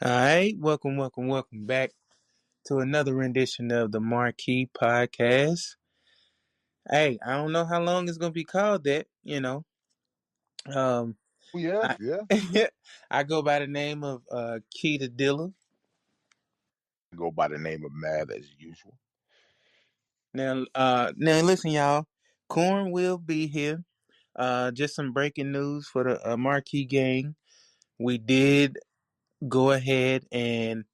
All right, welcome back to another rendition of the Marquee Podcast. Hey, I don't know how long it's gonna be called that. Um, Yeah, I yeah. I go by the name of Keita Dilla. Go by the name of Mad as usual. Now listen, y'all. Corn will be here. Just some breaking news for the Marquee gang. We did go ahead and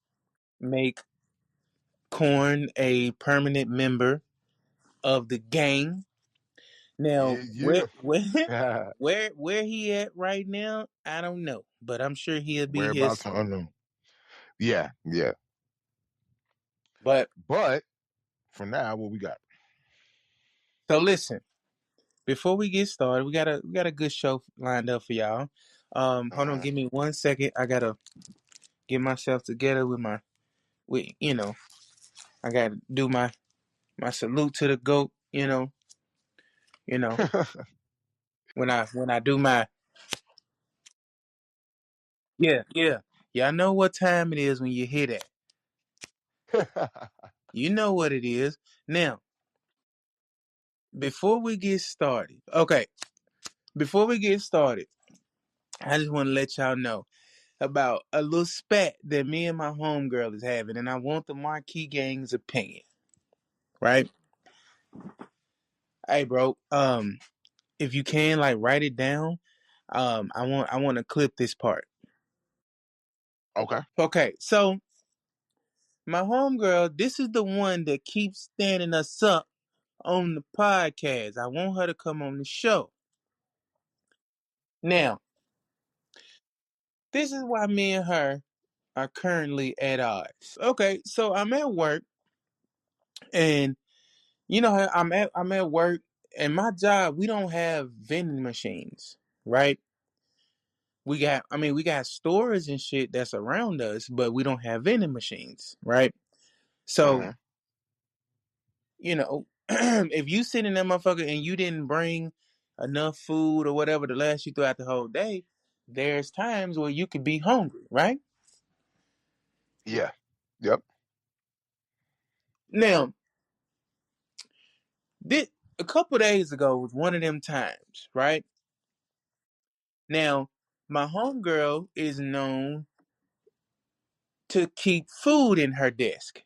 make Corn a permanent member of the gang. Now, Yeah, where yeah. where where he at right now, I don't know, but I'm sure he'll be here Whereabouts soon. unknown. Yeah, yeah. But But for now, what we got? so listen, before we get started, we got a good show lined up for y'all. Hold on, Uh, give me 1 second. I gotta get myself together with I gotta do my salute to the goat. You know when I do my yeah. Y'all know what time it is when you hear that. You know what it is. Now, before we get started, okay. Before we get started, I just want to let y'all know about a little spat that me and my homegirl is having, and I want the Marquee Gang's opinion. Right? Hey, bro. If you can, like, write it down. I want to clip this part. okay. Okay, so my homegirl, this is the one that keeps standing us up on the podcast. I want her to come on the show. Now, this is why me and her are currently at odds. Okay, so I'm at work and I'm at work and my job we don't have vending machines, right? We got stores and shit that's around us, but we don't have vending machines, right? So, Uh, if you sit in that motherfucker and you didn't bring enough food or whatever to last you throughout the whole day, there's times where you could be hungry, right? yeah. Yep. Now, this a couple days ago was one of them times, right? Now, my homegirl is known to keep food in her desk,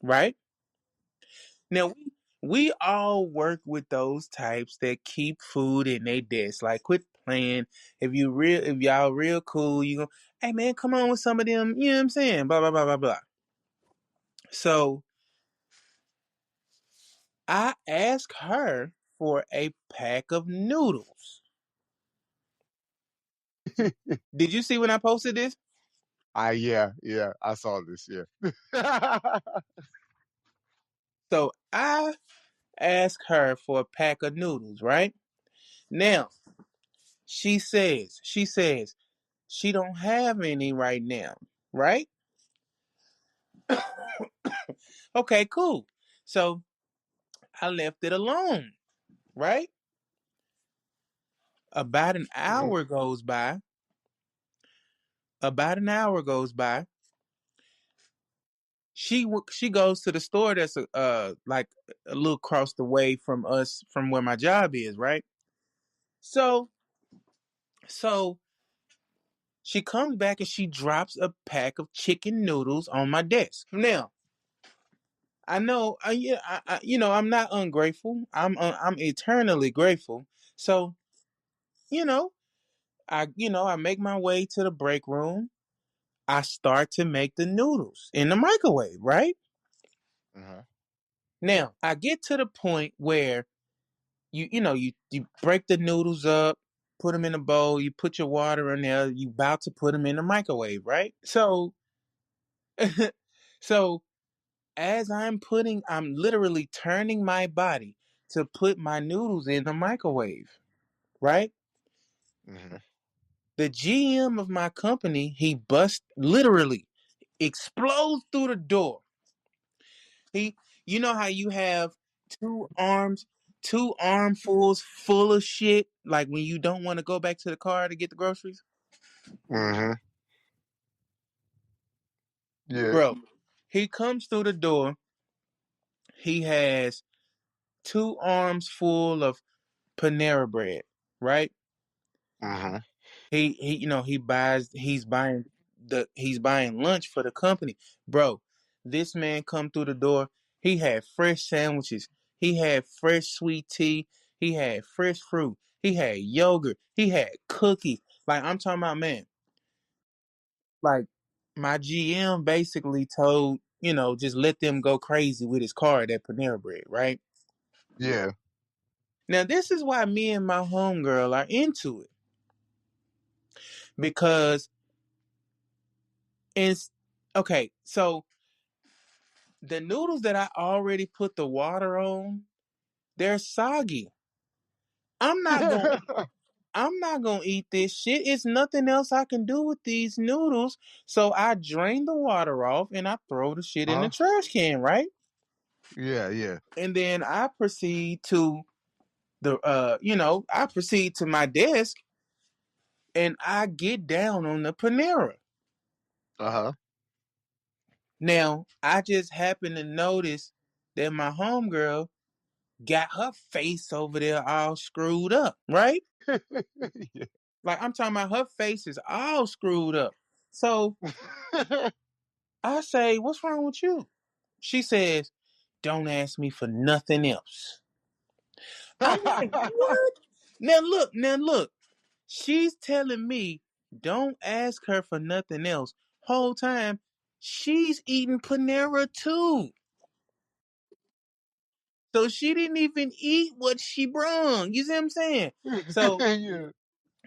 right? Now we all work with those types that keep food in their desk. Like, quit playing. If y'all real cool, you go, hey man, come on with some of them. You know what I'm saying? Blah blah blah blah blah. So I asked her for a pack of noodles. Did you see when I posted this? Yeah. I saw this. Yeah. So I asked her for a pack of noodles, right? Now she says she don't have any right now, right? Okay, cool. So I left it alone, right? About an Mhm. hour goes by. About an hour goes by. She goes to the store that's like a little across the way from us from where my job is, right? So so she comes back and she drops a pack of chicken noodles on my desk. Now I know, yeah, I'm not ungrateful. I'm eternally grateful. So you know, I make my way to the break room. I start to make the noodles in the microwave, right? Uh-huh. Now, I get to the point where you break the noodles up, put them in a bowl, you put your water in there, you about to put them in the microwave, right? So, so as I'm literally turning my body to put my noodles in the microwave, right? Mhm. The GM of my company, he literally explodes through the door. He, you know how you have two arms, two armfuls full of shit, like when you don't want to go back to the car to get the groceries. Mhm. Yeah. Bro, he comes through the door. He has two arms full of Panera bread, right? Uh-huh. He he's buying lunch for the company. Bro, this man come through the door. He had fresh sandwiches. He had fresh sweet tea. He had fresh fruit. He had yogurt. He had cookies. Like I'm talking about, man. Like my GM basically told, just let them go crazy with his card at Panera Bread, right? Yeah. Now this is why me and my homegirl are into it. Because it's okay, so the noodles that I already put the water on, they're soggy. I'm not gonna I'm not gonna eat this shit. It's nothing else I can do with these noodles. So I drain the water off and I throw the shit in the Huh? trash can, right? Yeah, yeah. And then I proceed to my desk and I get down on the Panera. Uh-huh. Now I just happen to notice that my homegirl got her face over there all screwed up, right? Yeah. Like I'm talking about her face is all screwed up. So I say, "What's wrong with you?" She says, "Don't ask me for nothing else." I'm like, "What?" Now look. She's telling me don't ask her for nothing else. Whole time she's eating Panera too. So she didn't even eat what she brung. You see what I'm saying? So Yeah.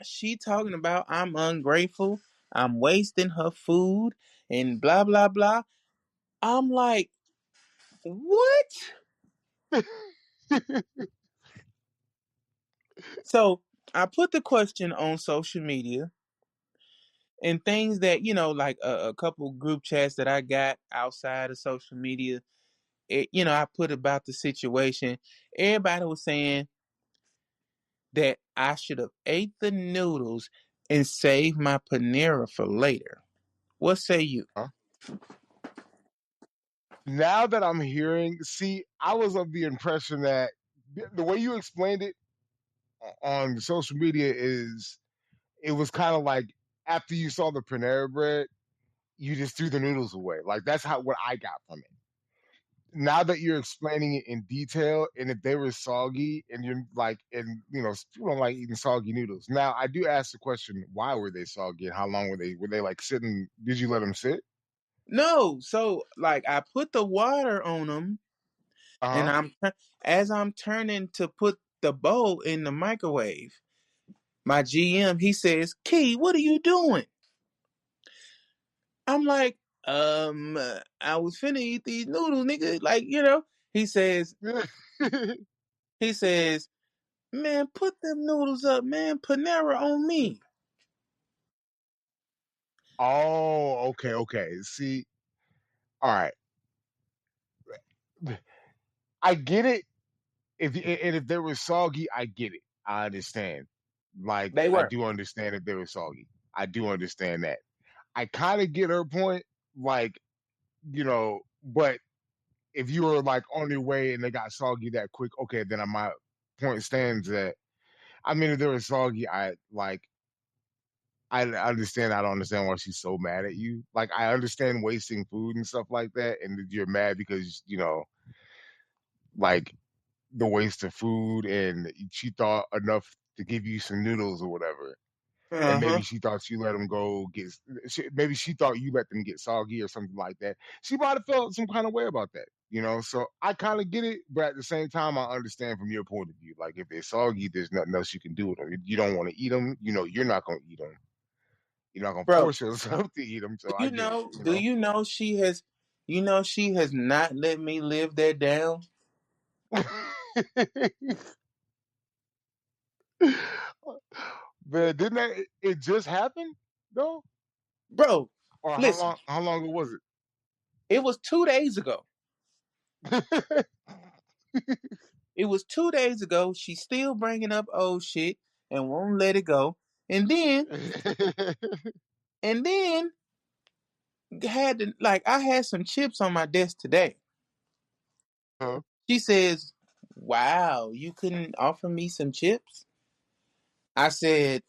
she talking about I'm ungrateful, I'm wasting her food, and blah blah blah. I'm like, what? So I put the question on social media and things that like a couple group chats that I got outside of social media. I put about the situation. Everybody was saying that I should have ate the noodles and saved my Panera for later. What say you? Huh? Now that I'm hearing, see, I was of the impression that the way you explained it on social media is it was kind of like after you saw the Panera bread, you just threw the noodles away. Like that's how what I got from it. Now that you're explaining it in detail, and if they were soggy, and you're like, and people don't like eating soggy noodles. Now, I do ask the question: why were they soggy? And how long were they? Were they like sitting? Did you let them sit? No, so like I put the water on them, and Uh as I'm turning to put the bowl in the microwave, my GM he says, "Key, what are you doing?" I'm like, I was finna eat these noodles, nigga. Like, He says, huh. he says, "Man, put them noodles up, man. Panera on me." Oh, okay, okay. See, all right. I get it. If they were soggy, I get it. I understand. Like They I were. do understand if they were soggy. I do understand that. I kind of get her point. Like but if you were like on your way and they got soggy that quick, okay, then my point stands that I mean, if they were soggy, I understand. I don't understand why she's so mad at you. Like I understand wasting food and stuff like that, and that you're mad because like the waste of food, and she thought enough to give you some noodles or whatever. And Uh maybe huh. she thought you let them go get. Maybe she thought you let them get soggy or something like that. She might have felt some kind of way about that, So I kind of get it, but at the same time, I understand from your point of view. Like if they're soggy, there's nothing else you can do with them. You don't want to eat them. You're not gonna eat them. You're not gonna Bro, force yourself to eat them. do So I you get it. know? Do you know she has not let me live that down, But didn't it just happen though? bro. Or how Listen, long? How long ago was it was 2 days ago. it? It was 2 days ago. She's still bringing up old shit and won't let it go. And then, and then had to, like, I had some chips on my desk today. Huh? She says, "Wow, you couldn't offer me some chips?" I said,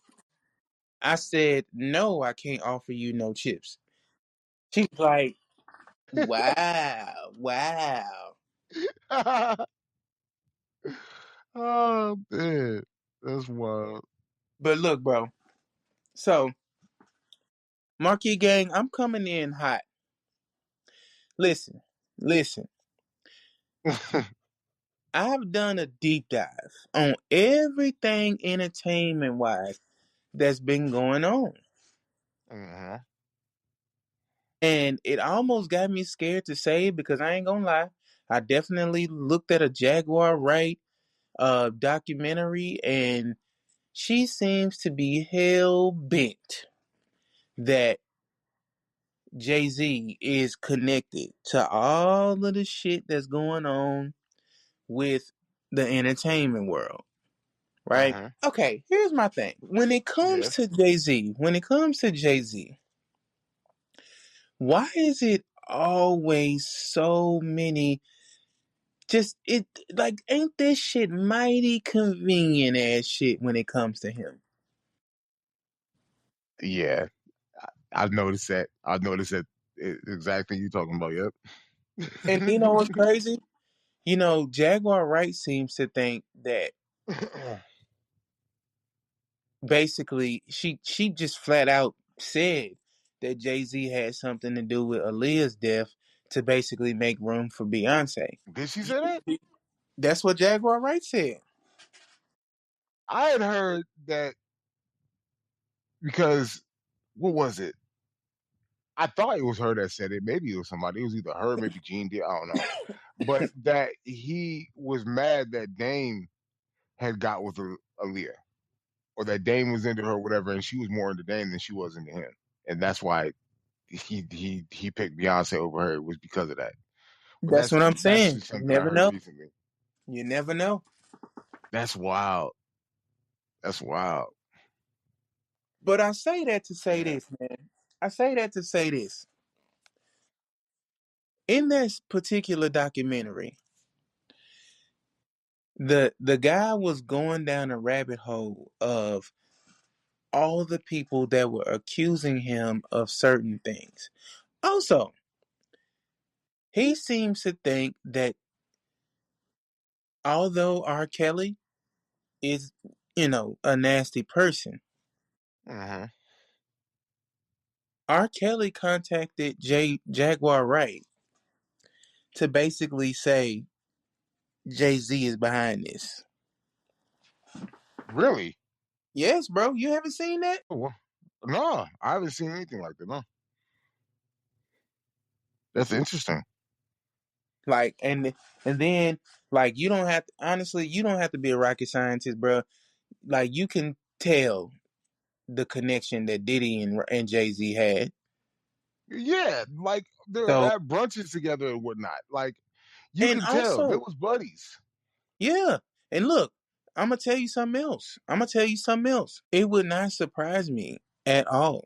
"No, I can't offer you no chips." She's like, "Wow, wow." Oh man, that's wild. But look, bro. So, Marquee Gang, I'm coming in hot. Listen, listen. I've done a deep dive on everything entertainment wise that's been going on. Mhm. And it almost got me scared to say it because I ain't gonna lie. I definitely looked at a Jaguar Wright documentary, and she seems to be hell bent that Jay Z is connected to all of the shit that's going on with the entertainment world, right? Mhm. Okay, here's my thing. When it comes Yeah. to Jay Z, why is it always so many? Just it like ain't this shit mighty convenient ass shit when it comes to him? Yeah. I've noticed that. I've noticed that exactly you talking about. And you know what's Yep. crazy? You know, Jaguar Wright seems to think that basically she just flat out said that Jay Z had something to do with Aaliyah's death to basically make room for Beyonce. Did she say that? That's what Jaguar Wright said. I had heard that because what was it? I thought it was her that said it. Maybe it was somebody. It was either her, maybe Gene did. I don't know. But that he was mad that Dame had got with Aaliyah, or that Dame was into her, whatever, and she was more into Dame than she was into him, and that's why he picked Beyonce over her. It was because of that. But That's what I'm that's saying. just You something I never heard know. recently. You never know. That's wild. That's wild. But I say that to say Yeah. this, man. I say that to say this. In this particular documentary, the guy was going down a rabbit hole of all the people that were accusing him of certain things. Also, he seems to think that although R. Kelly is, a nasty person, Hmm. R. Kelly contacted Jaguar Wright to basically say Jay Z is behind this. Really? Yes, bro. You haven't seen that? Oh, well, no, I haven't seen anything like that. No, that's interesting. Like, and then like you don't have to, honestly, you don't have to be a rocket scientist, bro. Like you can tell the connection that Diddy and Jay Z had. Yeah, like they're So, at brunches together and whatnot. Like you and can tell they also, was buddies. yeah. And look, I'm gonna tell you something else. It would not surprise me at all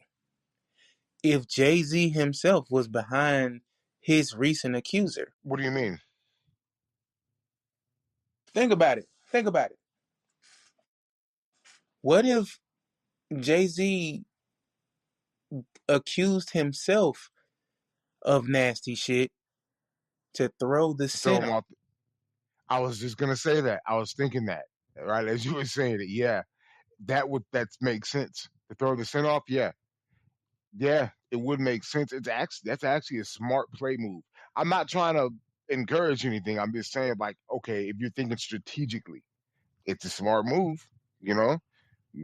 if Jay Z himself was behind his recent accuser. What do you mean? Think about it. Think about it. What if Jay Z accused himself of nasty shit to throw the To throw scent him off? off. I was just gonna say that. I was thinking that right as you were saying it. Yeah, that makes sense to throw the scent off. Yeah, yeah, it would make sense. That's actually a smart play move. I'm not trying to encourage anything. I'm just saying like, okay, if you're thinking strategically, it's a smart move. You know,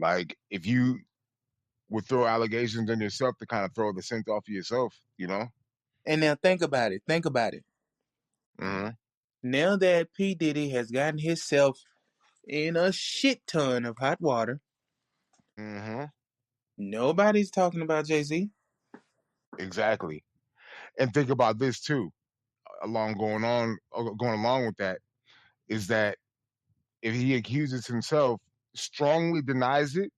like if you would throw allegations on yourself to kind of throw the scent off of yourself. You know. And now think about it. Think about it. Hmm. Now that P. Diddy has gotten himself in a shit ton of hot water, Hmm. nobody's talking about Jay Z. Exactly. And think about this too. Going along with that is that if he accuses himself, strongly denies it,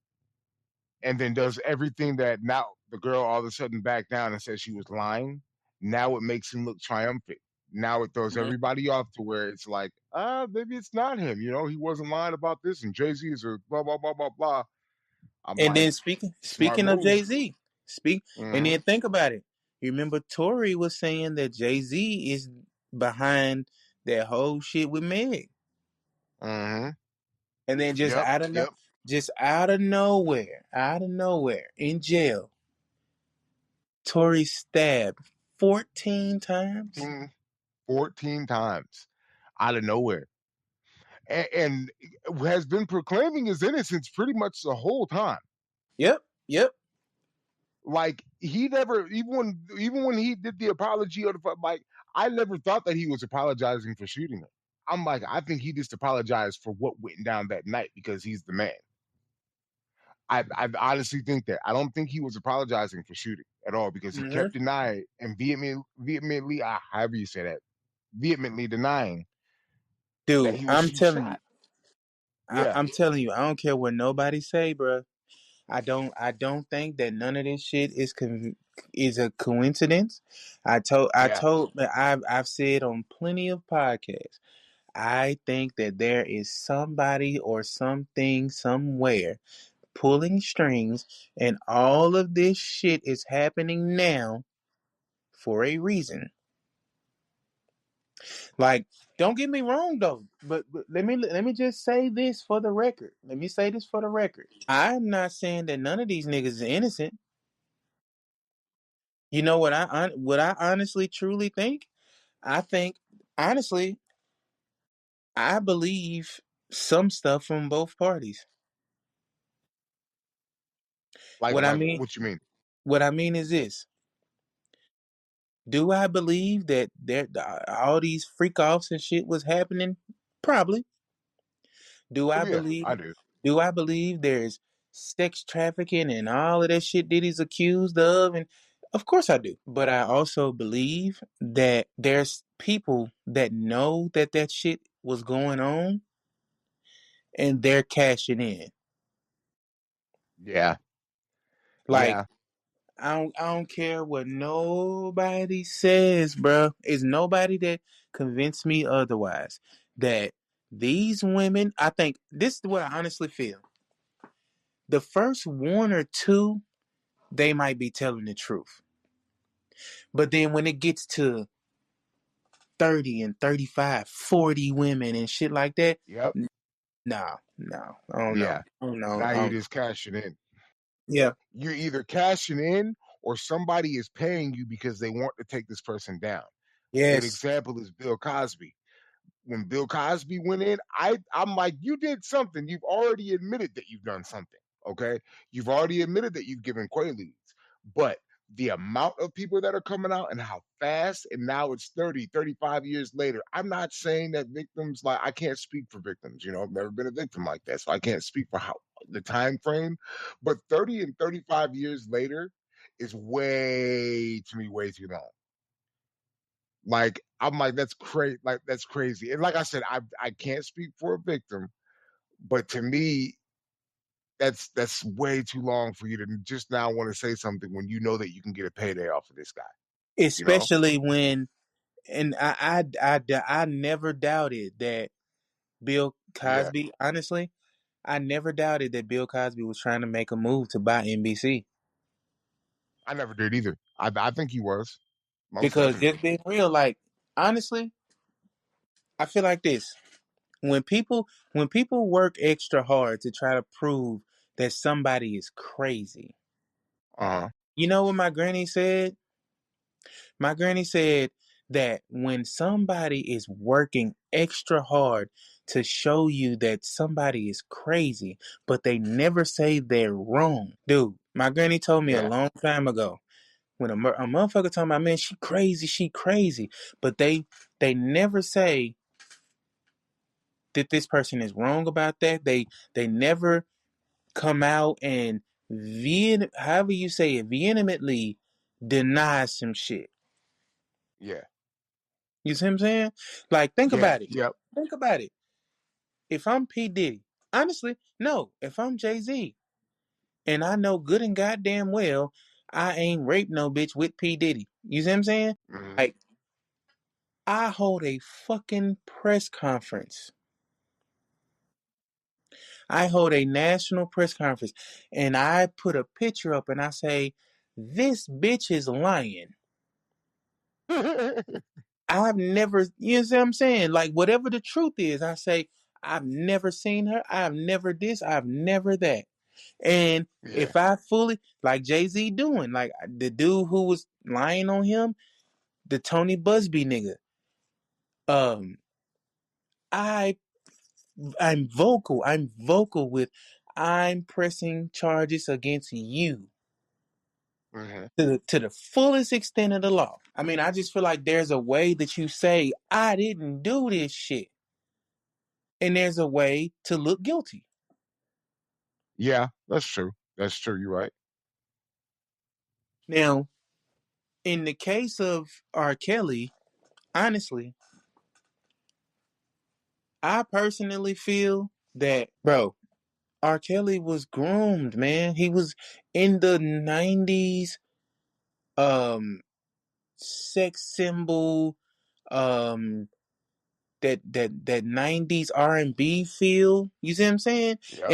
and then does everything that now the girl all of a sudden backed down and said she was lying, now it makes him look triumphant. Now it throws Mhm. everybody off to where it's like, maybe it's not him. He wasn't lying about this, and Jay Z is a blah blah blah blah blah. I'm And like, then speaking smart speaking of move. Jay Z, speak and Hmm. then think about it. You remember Tory was saying that Jay Z is behind that whole shit with Meg, Hmm. and then Yep. Yep. just out of nowhere, in jail, Tory stabbed 14 times. 14, 14 times out of nowhere, and has been proclaiming his innocence pretty much the whole time. Yep, yep. Like he never, even when he did the apology or like, I never thought that he was apologizing for shooting him. I'm like, I think he just apologized for what went down that night because he's the man. I honestly think that. I don't think he was apologizing for shooting at all because he Hmm. kept denying and vehemently, however you say that, vehemently denying that Dude, he shot. Yeah, I'm telling you, I don't care what nobody say, bro. I don't think that none of this shit is a coincidence. yeah, I've said on plenty of podcasts. I think that there is somebody or something somewhere pulling strings, and all of this shit is happening now for a reason. Like, don't get me wrong though, but let me just say this for the record. Let me say this for the record. I'm not saying that none of these niggas is innocent. You know what I honestly truly think? I think honestly, I believe some stuff from both parties. What I like mean, what you mean? what I mean is this: do I believe that all these freak offs and shit was happening? Probably. Do Oh I yeah, believe? I do. Do I believe there's sex trafficking and all of that shit Diddy's accused of? And of course I do. But I also believe that there's people that know that that shit was going on and they're cashing in. Yeah, Like yeah, I don't care what nobody says, bro. It's nobody that convinced me otherwise. That these women, I think this is what I honestly feel. The first one or two, they might be telling the truth. But then when it gets to 30 and 35, 40 women and shit like that, yep, nah, no, I don't know. yeah. I don't know. Now I you're don't, just cashing in. yeah. You're either cashing in or somebody is paying you because they want to take this person down. Good Yes. example is Bill Cosby. When Bill Cosby went in, I'm like, you did something. You've already admitted that you've done something. Okay. You've already admitted that you've given Quaaludes. But the amount of people that are coming out and how fast, and now it's 30, 35 years later. I'm not saying that victims, like, I can't speak for victims. I've never been a victim like that. So I can't speak for how the time frame. But 30 and 35 years later is way to me, way too long. Like, I'm like, that's crazy. Like, that's crazy. And like I said, I can't speak for a victim, but to me, that's way too long for you to just now want to say something when you know that you can get a payday off of this guy. You know? Especially when, and I never doubted that Bill Yeah, Cosby, honestly, I never doubted that Bill Cosby was trying to make a move to buy NBC. I never did either. I think he was most Because just definitely. being real, like, honestly, I feel like this. When people work extra hard to try to prove that somebody is crazy, Uh huh. you know what my granny said? My granny said that when somebody is working extra hard to show you that somebody is crazy, but they never say they're wrong. Dude, my granny told me a Yeah, long time ago when a motherfucker talking about, man, she crazy, but they never say that this person is wrong about that. They never come out and however you say it, vehemently deny some shit. yeah, You see what I'm saying? Like, think yeah, about it. yep, Think about it. If I'm P. Diddy, honestly, no. If I'm Jay Z, and I know good and goddamn well I ain't raped no bitch with P. Diddy. You see what I'm saying? Hmm. Like, I hold a fucking press conference. I hold a national press conference and I put a picture up and I say, this bitch is lying. I've never, you know what I'm saying? Like, whatever the truth is, I say, I've never seen her. I've never this. I've never that. And Yeah. if I fully, like Jay-Z doing, like the dude who was lying on him, the Tony Busby nigga, um, I, I'm vocal. I'm vocal with, I'm pressing charges against you Hmm. to the fullest extent of the law. I mean, I just feel like there's a way that you say, I didn't do this shit. And there's a way to look guilty. Yeah, that's true. That's true. You're right. Now, in the case of R. Kelly, honestly, I personally feel that, bro, R. Kelly was groomed, man. He was in the 90s, um, sex symbol, um, that 90s R&B feel. You see what I'm saying? Yep.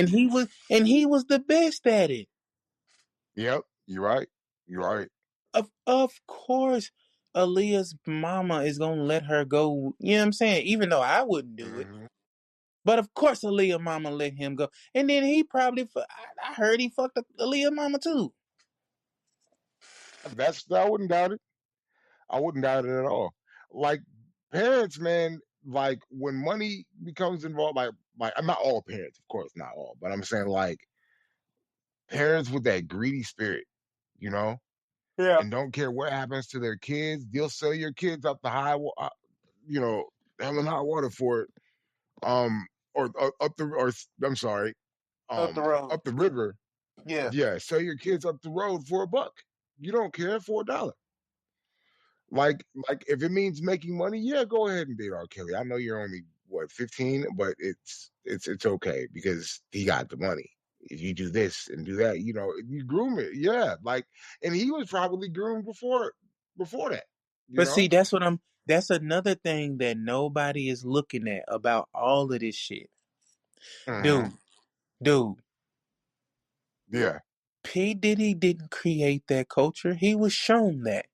And he was the best at it. Yep. You're right. You're right. Of course, Aaliyah's mama is gonna let her go. You know what I'm saying? Even though I wouldn't do it, Hmm. but of course, Aaliyah mama let him go. And then he probably, I heard he fucked up Aaliyah mama too. That's I wouldn't doubt it. I wouldn't doubt it at all. Like parents, man, like when money becomes involved, like I'm not all parents, of course, not all, but I'm saying like parents with that greedy spirit, you know, Yeah. and don't care what happens to their kids. They'll sell your kids up the you know, hell and high water for it. Um, or up the, or I'm sorry, Up the road. up the river. Yeah. Yeah, sell your kids up the road for $1. You don't care for $1. Like if it means making money, yeah, go ahead and date R. Kelly. I know you're only what 15, but it's okay because he got the money. If you do this and do that, you know, you groom it. Yeah, like and he was probably groomed before that, you But know? see, that's another thing that nobody is looking at about all of this shit. Hmm. Dude, dude, Yeah, P. Diddy didn't create that culture. He was shown that.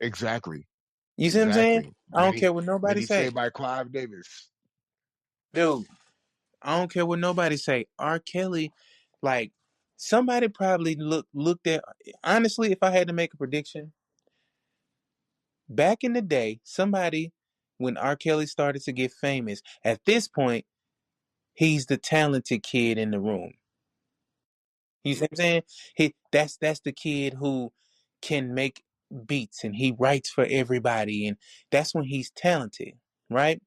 exactly. You see what I'm saying? Exactly. I don't care what nobody Many say say. by Clive Davis. Dude, I don't care what nobody say. R. Kelly, like, somebody probably looked at, honestly, if I had to make a prediction, back in the day, somebody, when R. Kelly started to get famous, at this point, he's the talented kid in the room. You see what I'm saying? That's the kid who can make beats and he writes for everybody, and that's when he's talented, right?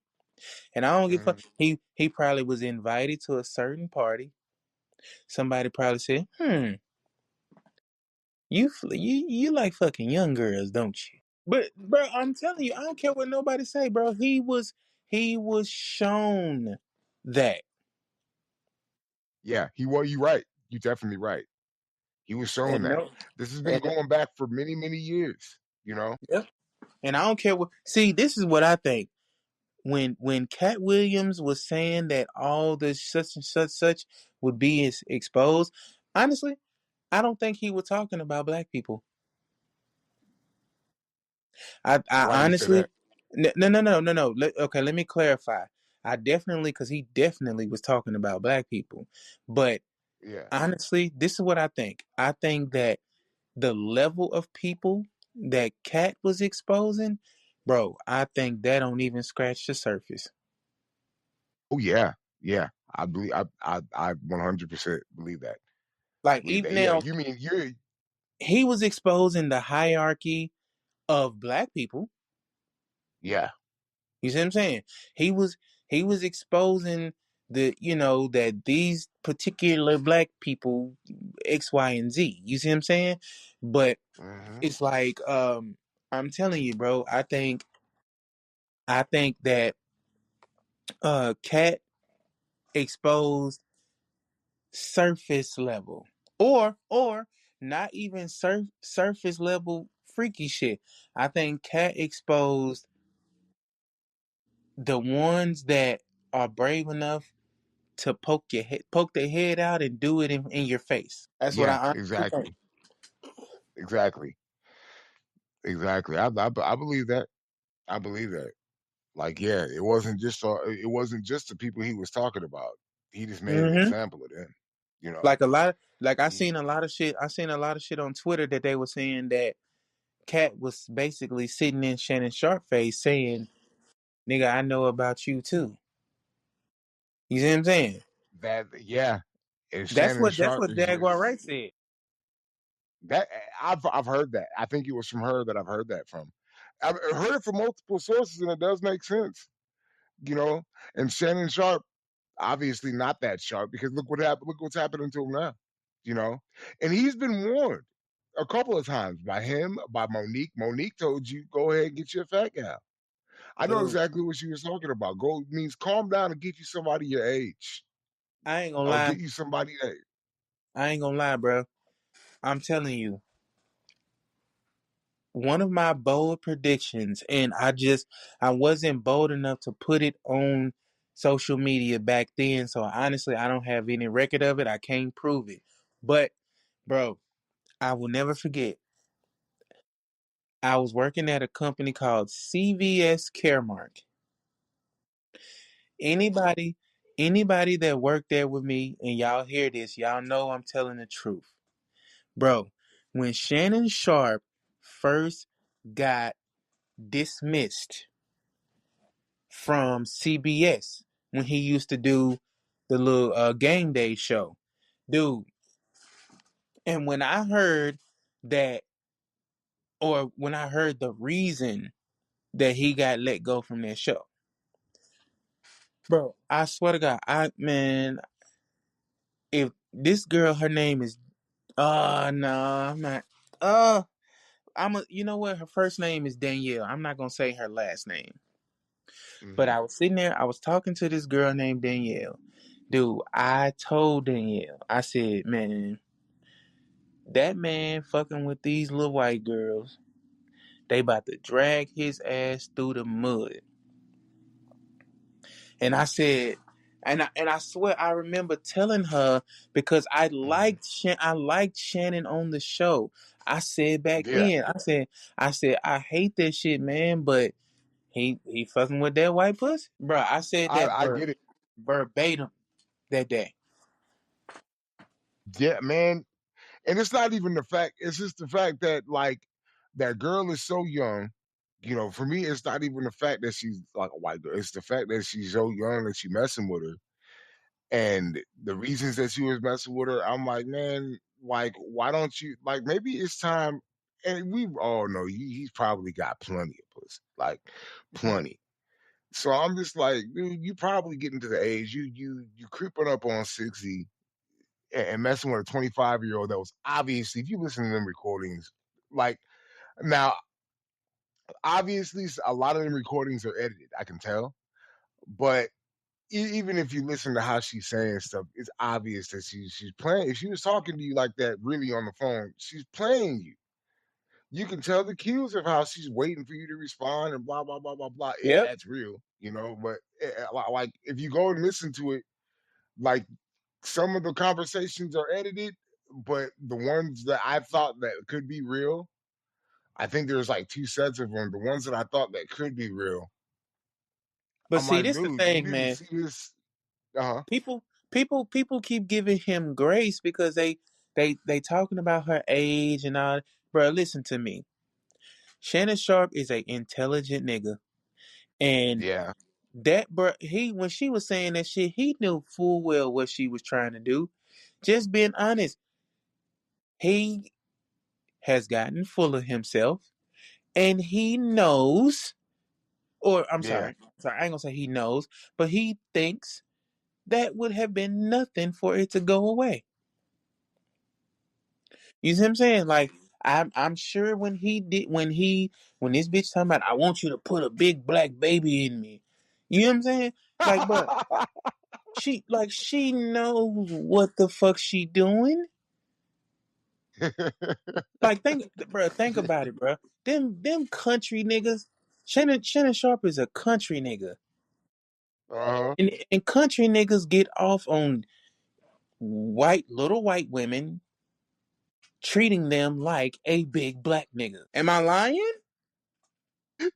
And I don't give a fuck. Hmm. He probably was invited to a certain party. Somebody probably said, you like fucking young girls, don't you? But bro, I'm telling you, I don't care what nobody say, bro. He was shown that. Yeah, he was. You right. You definitely right. He was showing And that. no, This has been and going back for many, many years. You know. yep. And I don't care what. See, this is what I think. When Cat Williams was saying that all the such and such would be exposed, honestly, I don't think he was talking about black people. I Why do you say honestly, that? no. Okay, let me clarify. I definitely, because he definitely was talking about black people. But Yeah. honestly, this is what I think. I think that the level of people that Cat was exposing, bro, I think that don't even scratch the surface. Oh yeah. Yeah. I believe. I 100% believe that. Like, Believe even that. Yeah. now, You mean you're? he was exposing the hierarchy of black people. Yeah. You see what I'm saying? He was he was exposing that these particular black people X, Y, and Z. You see what I'm saying? But Hmm. it's like, I'm telling you, bro, I think that Cat exposed surface level. Or not even surface level freaky shit. I think Cat exposed the ones that are brave enough to poke their head out and do it in your face. That's what Yeah, I honestly think. exactly, exactly, exactly. I believe that. I believe that. Like, yeah, it wasn't just the people he was talking about. He just made an Hmm. example of them. You know. Like a lot, like I He, seen a lot of shit. I seen a lot of shit on Twitter that they were saying that Cat was basically sitting in Shannon Sharp face saying, "Nigga, I know about you too." You see what I'm saying? that yeah, and That's Shannon what Sharp is Jaguar just Wright said. that. I've heard that. I think it was from her that I've heard that from. I've heard it from multiple sources, and it does make sense. You know, and Shannon Sharp obviously not that sharp because look what happened. Look what's happening to him now. You know, and he's been warned a couple of times by him, by Monique. Monique told you go ahead and get you a fat gal. I know Dude, exactly what she was talking about. Go means calm down and get you somebody your age, I ain't gonna or lie. get you somebody that. I ain't gonna lie, bro. I'm telling you, one of my bold predictions, and I wasn't bold enough to put it on social media back then. So honestly, I don't have any record of it. I can't prove it. But bro, I will never forget. I was working at a company called CVS Caremark. Anybody, anybody that worked there with me, and y'all hear this, y'all know I'm telling the truth. Bro, when Shannon Sharp first got dismissed from CBS when he used to do the little game day show, dude. And when I heard that, or when I heard the reason that he got let go from that show, bro, I swear to God, if this girl, her name is, no, I'm not, you know what, her first name is Danielle. I'm not gonna say her last name. But Hmm. I was sitting there, I was talking to this girl named Danielle. Dude, I told Danielle, I said, man, that man fucking with these little white girls, they about to drag his ass through the mud. And I said, and I swear I remember telling her because Hmm. I liked Shannon on the show. I said back Yeah, then, I said I hate that shit, man, but he fucking with that white pussy, bro. I said that I get it. verbatim that day. Yeah, man. And it's not even the fact. It's just the fact that like that girl is so young. You know, for me, it's not even the fact that she's like a white girl. It's the fact that she's so young and she messing with her. And the reasons that she was messing with her, I'm like, man, like, why don't you like maybe it's time and we all know he's probably got plenty of pussy. Like plenty. So I'm just like, dude, you probably getting to the age you creeping up on 60 and messing with a 25-year-old that was obviously if you listen to them recordings, like now obviously a lot of them recordings are edited, I can tell. But even if you listen to how she's saying stuff, it's obvious that she's playing. If she was talking to you like that, really on the phone, she's playing you. You can tell the cues of how she's waiting for you to respond and blah blah blah blah blah. Yeah, Yep. that's real, you know. But like if you go and listen to it, like some of the conversations are edited, but the ones that I thought that could be real, I think there's like two sets of them. The ones that I thought that could be real, But I'm see, like, this the dude, you thing, didn't man. see this. Uh huh. People keep giving him grace because they talking about her age and all. Bro, listen to me. Shannon Sharp is a intelligent nigga, and Yeah. that bro, he when she was saying that shit, he knew full well what she was trying to do. Just being honest, he has gotten full of himself, and he knows, or Yeah. sorry, I ain't gonna say he knows, but he thinks that would have been nothing for it to go away. You see what I'm saying? Like I'm sure when this bitch talking about I want you to put a big black baby in me. You know what I'm saying? Like, but she knows what the fuck she doing. Like think about it, bro. Them country niggas. Shannon Sharp is a country nigga, Uh-huh. and country niggas get off on little white women treating them like a big black nigga. Am I lying?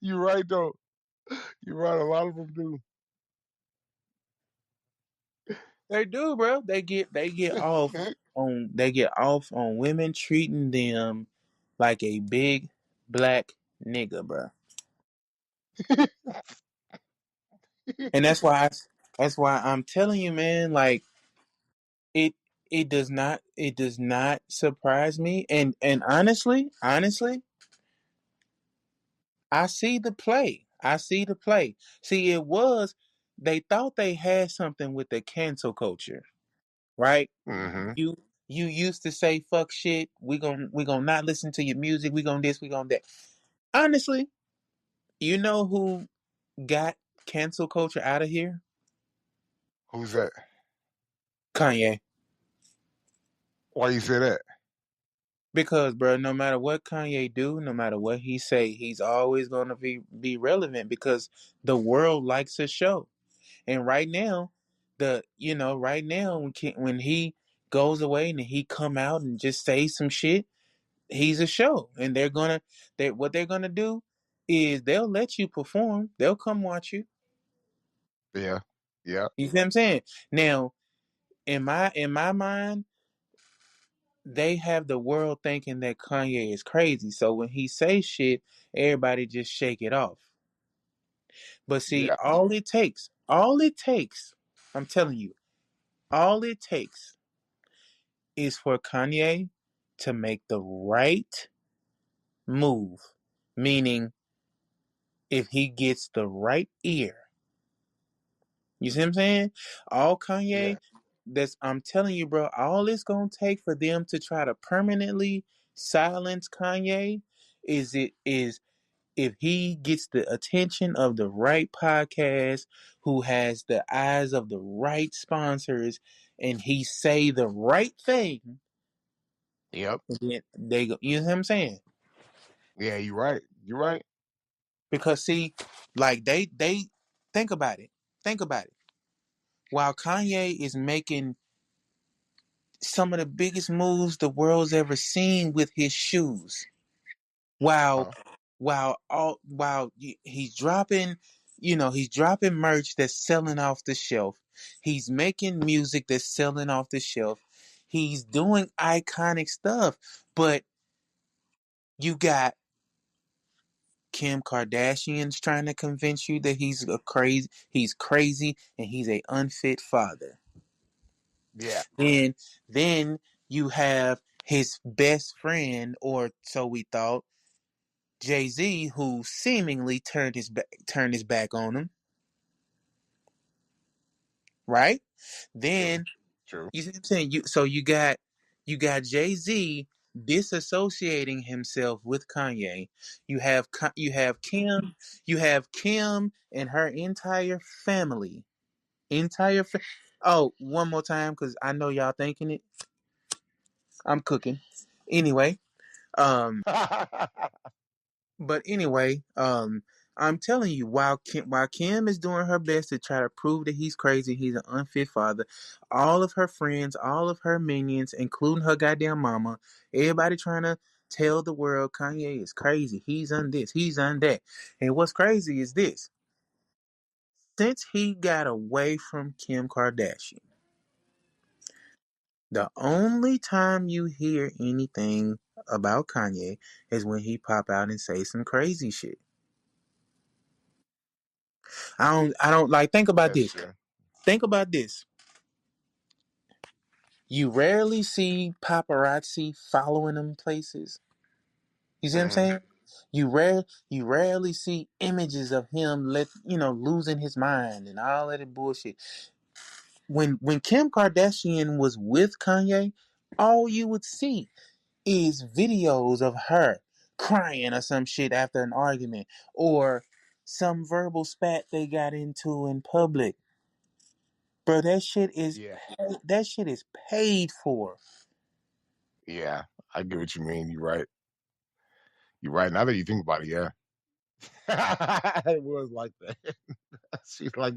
You're right though. You're right. A lot of them do. They do, bro. They get off on women treating them like a big black nigga, bro. And that's why I'm telling you, man. Like it it does not surprise me. And honestly, I see the play. I see the play. See, they thought they had something with the cancel culture, right? Hmm. You you used to say fuck shit. We gonna not listen to your music. We gonna this. We gonna that. Honestly, you know who got cancel culture out of here? Who's that? Kanye. Why you say that? Because, bro, no matter what Kanye do, no matter what he say, he's always gonna be relevant because the world likes a show. And right now, right now when he goes away and he come out and just say some shit, he's a show, and what they're gonna do is they'll let you perform. They'll come watch you. Yeah. Yeah. You see what I'm saying? Now, in my mind, they have the world thinking that Kanye is crazy. So when he says shit, everybody just shake it off. But see, Yeah. all it takes, I'm telling you, all it takes is for Kanye to make the right move. Meaning, if he gets the right ear, you see what I'm saying? All Yeah. Kanye, I'm telling you, bro, all it's gonna take for them to try to permanently silence Kanye is if he gets the attention of the right podcast, who has the eyes of the right sponsors, and he say the right thing, Yep. then they go. You know what I'm saying? Yeah. You're right. You're right. Because see, like they think about it. Think about it. While Kanye is making some of the biggest moves the world's ever seen with his shoes, while Uh-huh. he's dropping, he's dropping merch that's selling off the shelf. He's making music that's selling off the shelf. He's doing iconic stuff, but you got Kim Kardashian's trying to convince you that he's crazy and he's a unfit father. Yeah. Then you have his best friend, or so we thought, Jay-Z, who seemingly turned his back on him, right? True. Then True. you see what I'm saying? You got Jay-Z disassociating himself with Kanye. You have Kim and her entire family. Oh, one more time, because I know y'all thinking it. I'm cooking. Anyway, um, I'm telling you, while Kim is doing her best to try to prove that he's crazy, he's an unfit father, all of her friends, all of her minions, including her goddamn mama, everybody trying to tell the world Kanye is crazy. He's on this, he's on that. And what's crazy is this: since he got away from Kim Kardashian, the only time you hear anything about Kanye is when he pop out and say some crazy shit. I don't like think about That's this. true. Think about this. You rarely see paparazzi following him places. You see what I'm Hmm. saying? You rarely see images of him losing his mind and all of that bullshit. When Kim Kardashian was with Kanye, all you would see is videos of her crying or some shit after an argument, or some verbal spat they got into in public. Bro, Yeah. that shit is paid for. Yeah. I get what you mean. You're right. You're right. Now that you think about it, yeah. It was like that. She's like,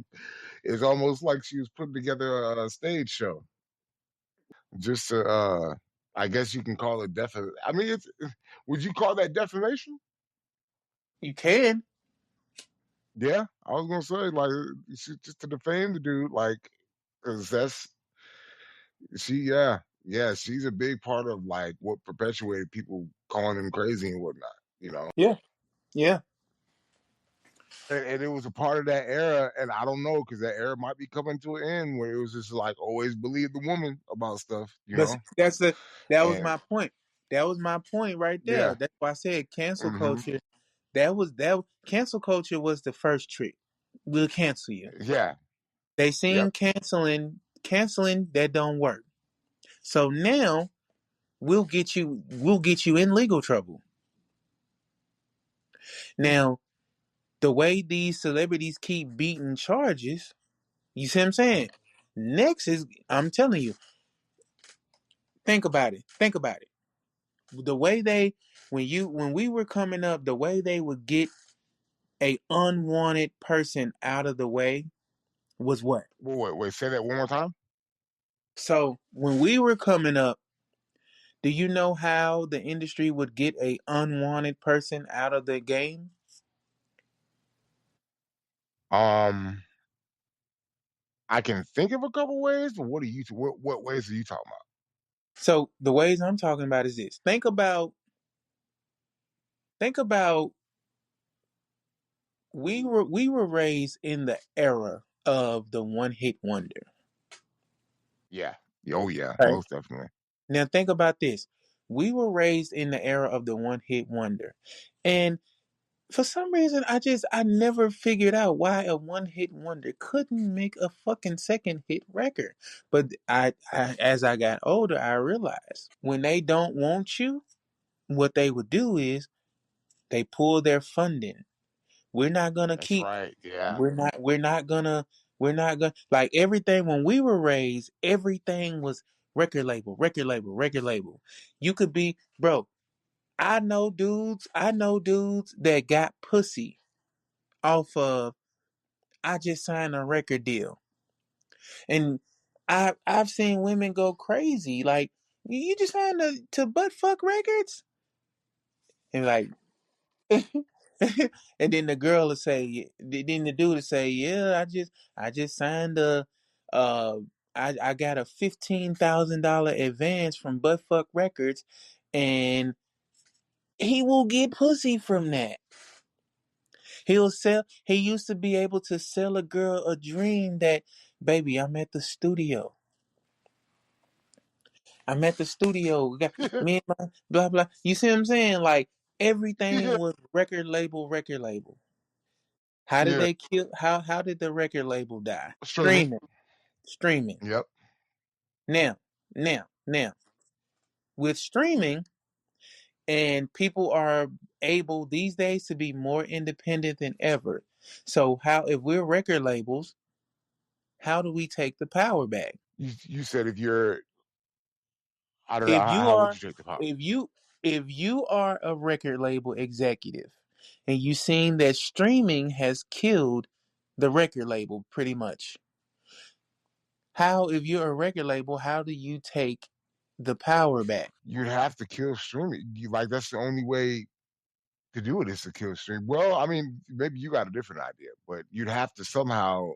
it's almost like she was putting together a stage show just to, I guess you can call it I mean, would you call that defamation? You can, Yeah, I was gonna say like just to defame the dude, like, cause yeah, she's a big part of like what perpetuated people calling him crazy and whatnot, you know. yeah, yeah. And it was a part of that era, and I don't know because that era might be coming to an end where it was just like always believe the woman about stuff, you But know. that was And my point. That was my point right there. yeah, That's why I said cancel hmm culture. That cancel culture was the first trick. We'll cancel you. yeah, They yep. seen canceling that don't work. So now we'll get you in legal trouble. Now, the way these celebrities keep beating charges, you see what I'm saying? Next is I'm telling you, think about it. Think about it. The way they when we were coming up, the way they would get a unwanted person out of the way was what? Wait, say that one more time. So when we were coming up, do you know how the industry would get a unwanted person out of the game? Um, I can think of a couple ways, but what ways are you talking about? So the ways I'm talking about is this. Think about we were raised in the era of the one hit wonder. Yeah. Oh yeah, Right. most definitely. Now think about this. We were raised in the era of the one hit wonder. And for some reason I never figured out why a one hit wonder couldn't make a fucking second hit record. But I as I got older I realized when they don't want you, what they would do is they pull their funding. We're not gonna That's keep right. Yeah. we're not gonna like everything when we were raised, everything was record label, record label, record label. You could be bro, I know dudes that got pussy off of I just signed a record deal. And I've seen women go crazy. Like, you just signed to butt fuck records? And like and then the girl will say then the dude will say, yeah, I just signed a uh I got a $15,000 advance from Buttfuck Records and he will get pussy from that. He used to be able to sell a girl a dream that, baby, I'm at the studio. We got me and my blah blah. You see what I'm saying? Like everything Yeah. was record label, record label. How did Yeah. they kill how did the record label die? Streaming. Streaming. Streaming. Yep. Now, with streaming and people are able these days to be more independent than ever. So how if we're record labels, how do we take the power back? You said if you're, I don't know if you how would are you take the power? if you if you are a record label executive and you seen that streaming has killed the record label pretty much, how if you're a record label, how do you take the power back? You'd have to kill streaming. Like that's the only way to do it is to kill streaming. Well, I mean, maybe you got a different idea, but you'd have to somehow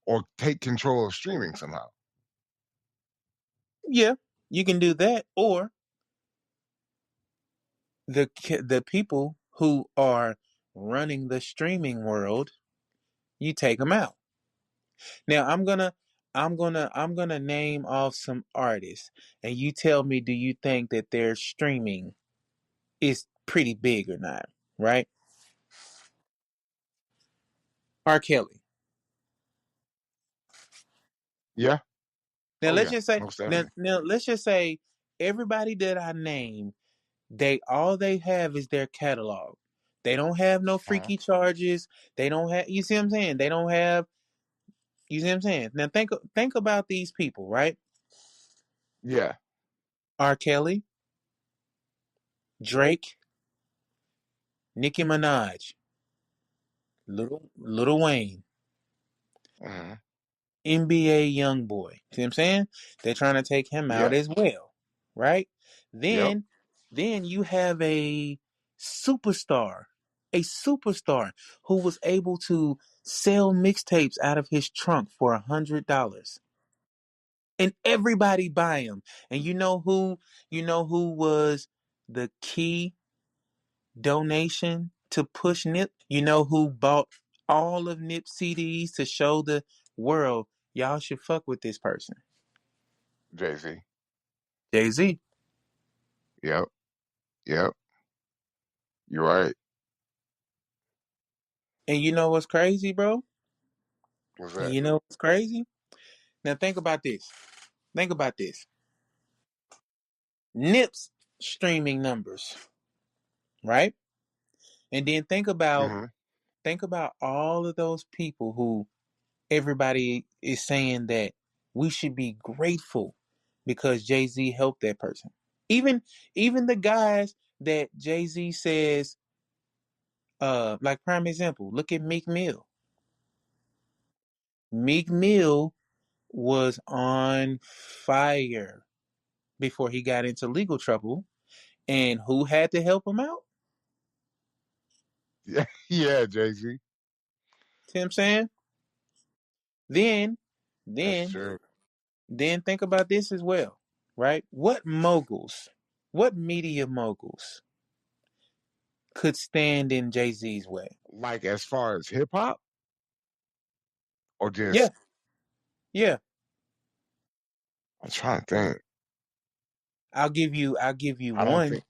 or take control of streaming somehow. Yeah, you can do that, or the people who are running the streaming world, you take them out. Now I'm gonna name off some artists, and you tell me, do you think that their streaming is pretty big or not? Right? R. Kelly. Yeah. Now Oh let's yeah. just say Most now, definitely. now let's just say everybody that I name, they all they have is their catalog. They don't have no Uh-huh. freaky charges. They don't have, you see what I'm saying? They don't have, you see what I'm saying? Now think about these people, right? Yeah. R. Kelly, Drake, Nicki Minaj, Little Wayne, Hmm. NBA YoungBoy. See what I'm saying? They're trying to take him out Yeah. as well, right? Yep. Then, then you have superstar, a superstar who was able to sell mixtapes out of his trunk for $100, and everybody buy them. And you know who was the key donation to push Nip? You know who bought all of Nip CDs to show the world y'all should fuck with this person? Jay Z. Jay-Z. Yep. Yep. You're right. And you know what's crazy, bro? What's And that? you know what's crazy? Now think about this. Think about this. Nip's streaming numbers, right? And then Hmm. think about all of those people who everybody is saying that we should be grateful because Jay-Z helped that person. Even even the guys that Jay-Z says, like prime example, look at Meek Mill. Meek Mill was on fire before he got into legal trouble. And who had to help him out? Yeah. Yeah. Jay Z. See what I'm saying? Then, That's then, true. then think about this as well, right? What media moguls could stand in Jay-Z's way? Like as far as hip hop or Yeah, just, yeah. I'm trying to think. I'll give you I don't one. think.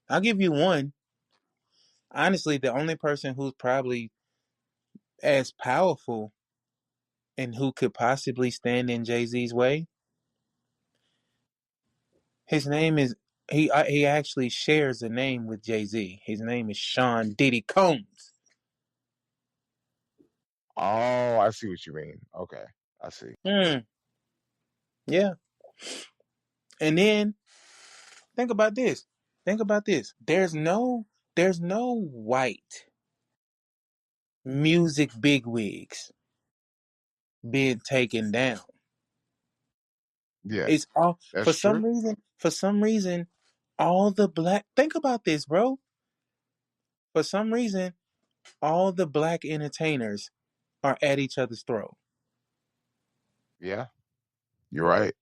I'll give you one. Honestly, the only person who's probably as powerful and who could possibly stand in Jay-Z's way, his name is he actually shares a name with Jay-Z. His name is Sean Diddy Combs. Oh, I see what you mean. Okay. I see. Hmm. Yeah. And then think about this. Think about this. There's no white music bigwigs being taken down. Yeah. It's all That's true. for some reason, all the black think about this, bro. For some reason, all the black entertainers are at each other's throat. Yeah. You're right.